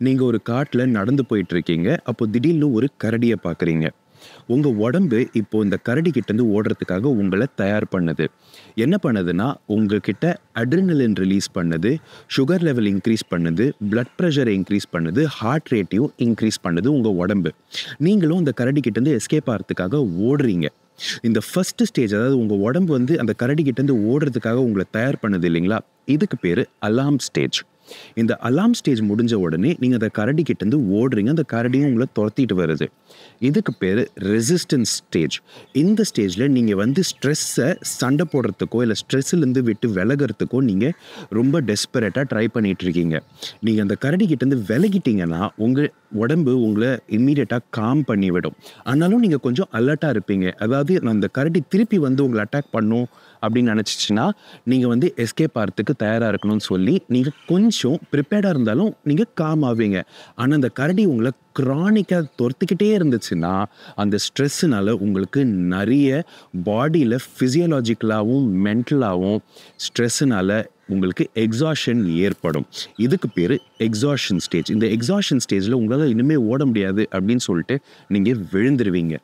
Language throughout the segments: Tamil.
நீங்கள் ஒரு காட்டில் நடந்து போயிட்டுருக்கீங்க. அப்போ திடீர்னு ஒரு கரடியை பார்க்குறீங்க. உங்கள் உடம்பு இப்போ இந்த கரடி கிட்டேருந்து ஓடுறதுக்காக உங்களை தயார் பண்ணுது. என்ன பண்ணுதுன்னா, உங்ககிட்ட அட்ரினலின் ரிலீஸ் பண்ணுது, சுகர் லெவல் இன்க்ரீஸ் பண்ணுது, பிளட் ப்ரெஷரை இன்க்ரீஸ் பண்ணுது, ஹார்ட் ரேட்டையும் இன்க்ரீஸ் பண்ணுது உங்கள் உடம்பு. நீங்களும் அந்த கரடி கிட்டேருந்து எஸ்கேப் ஆகிறதுக்காக ஓடுறீங்க. இந்த ஃபர்ஸ்ட் ஸ்டேஜ், அதாவது உங்கள் உடம்பு வந்து அந்த கரடி கிட்டேருந்து ஓடுறதுக்காக உங்களை தயார் பண்ணுது இல்லைங்களா, இதுக்கு பேர் அலார்ம் ஸ்டேஜ். இந்த அலார்ம் ஸ்டேஜ் முடிஞ்ச உடனே நீங்கள் அந்த கரடி கிட்டேருந்து ஓடுறீங்க. அந்த கரடியும் உங்களை துரத்திட்டு வருது. இதுக்கு பேர் ரெசிஸ்டன்ஸ் ஸ்டேஜ். இந்த ஸ்டேஜில் நீங்கள் வந்து ஸ்ட்ரெஸ்ஸை சண்டை போடுறதுக்கோ இல்லை ஸ்ட்ரெஸ்ஸுலேருந்து விட்டு விலகிறதுக்கோ நீங்கள் ரொம்ப டெஸ்பரேட்டாக ட்ரை பண்ணிகிட்ருக்கீங்க. நீங்கள் அந்த கரடி கிட்டேருந்து விலகிட்டீங்கன்னா உங்கள் உடம்பு உங்களை இம்மீடியட்டாக காம் பண்ணிவிடும். ஆனாலும் நீங்கள் கொஞ்சம் அலர்ட்டாக இருப்பீங்க. அதாவது அந்த கரடி திருப்பி வந்து உங்களை அட்டாக் பண்ணும் அப்படின்னு நினச்சிச்சின்னா நீங்கள் வந்து எஸ்கேப் ஆகிறதுக்கு தயாராக இருக்கணும்னு சொல்லி நீங்கள் கொஞ்சம் ப்ரிப்பேர்டாக இருந்தாலும் நீங்கள் காம் ஆவீங்க. ஆனால் அந்த கரடி உங்களை க்ரானிக்காக துரத்துக்கிட்டே இருந்துச்சுன்னா அந்த ஸ்ட்ரெஸ்ஸுனால உங்களுக்கு நிறைய பாடியில் ஃபிசியலாஜிக்கலாகவும் மென்டலாகவும் ஸ்ட்ரெஸ்ஸுனால உங்களுக்கு எக்ஸாஷன் ஏற்படும். இதுக்கு பேர் எக்ஸாஷன் ஸ்டேஜ். இந்த எக்ஸாஷன் ஸ்டேஜில் உங்களால் இனிமேல் ஓட முடியாது அப்படின்னு சொல்லிட்டு நீங்கள் விழுந்துருவீங்க.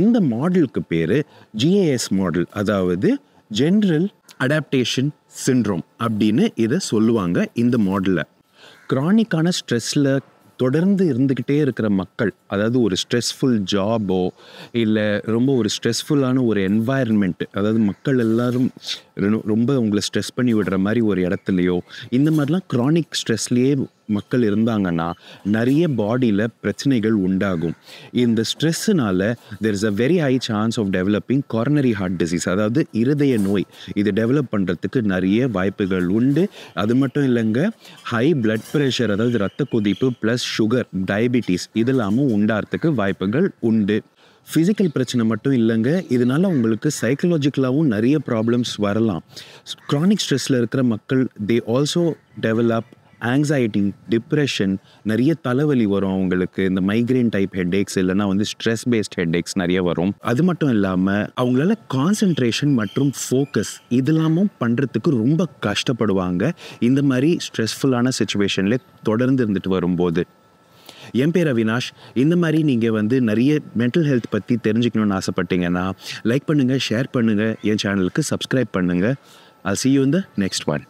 இந்த மாடலுக்கு பேர் GAS மாடல், அதாவது ஜென்ரல் அடாப்டேஷன் சிண்ட்ரோம் அப்படின்னு இதை சொல்லுவாங்க. இந்த மாடலில் க்ரானிக்கான ஸ்ட்ரெஸ்ஸில் தொடர்ந்து இருந்துக்கிட்டே இருக்கிற மக்கள், அதாவது ஒரு ஸ்ட்ரெஸ்ஃபுல் ஜாபோ இல்லை ரொம்ப ஒரு ஸ்ட்ரெஸ்ஃபுல்லான ஒரு என்வாயர்மெண்ட், அதாவது மக்கள் எல்லாரும் ரொம்ப உங்களை ஸ்ட்ரெஸ் பண்ணி விடுற மாதிரி ஒரு இடத்துலையோ, இந்த மாதிரிலாம் க்ரானிக் ஸ்ட்ரெஸ்லேயே மக்கள் இருந்தாங்கன்னா நிறைய பாடியில் பிரச்சனைகள் உண்டாகும். இந்த ஸ்ட்ரெஸ்ஸுனால there is a very high chance of developing coronary heart disease, அதாவது இருதய நோய். இது டெவலப் பண்ணுறதுக்கு நிறைய வாய்ப்புகள் உண்டு. அது மட்டும் இல்லைங்க, ஹை பிளட் ப்ரெஷர், அதாவது இரத்த கொதிப்பு ப்ளஸ் சுகர், டயபிட்டிஸ் இதெல்லாமும் உண்டாகிறதுக்கு வாய்ப்புகள் உண்டு. ஃபிசிக்கல் பிரச்சனை மட்டும் இல்லைங்க, இதனால உங்களுக்கு சைக்கலாஜிக்கலாகவும் நிறைய ப்ராப்ளம்ஸ் வரலாம். க்ரானிக் ஸ்ட்ரெஸ்ஸில் இருக்கிற மக்கள் they also develop anxiety, depression, நிறைய தலைவலி வரும் அவங்களுக்கு. இந்த மைக்ரைன் டைப் ஹெட்ஏக்ஸ் இல்லைனா வந்து ஸ்ட்ரெஸ் பேஸ்ட் ஹெட்ஏக்ஸ் நிறைய வரும். அது மட்டும் இல்லாமல் அவங்களால கான்சன்ட்ரேஷன் மற்றும் ஃபோக்கஸ் இதெல்லாமும் பண்ணுறதுக்கு ரொம்ப கஷ்டப்படுவாங்க இந்த மாதிரி ஸ்ட்ரெஸ்ஃபுல்லான சுச்சுவேஷனில் தொடர்ந்து இருந்துட்டு வரும்போது. என் பேர் அவினாஷ். இந்த மாதிரி நீங்கள் வந்து நிறைய மென்டல் ஹெல்த் பற்றி தெரிஞ்சுக்கணுன்னு ஆசைப்பட்டீங்கன்னா லைக் பண்ணுங்கள், ஷேர் பண்ணுங்கள், என் சேனலுக்கு சப்ஸ்கிரைப் பண்ணுங்கள். I'll see you in the next one.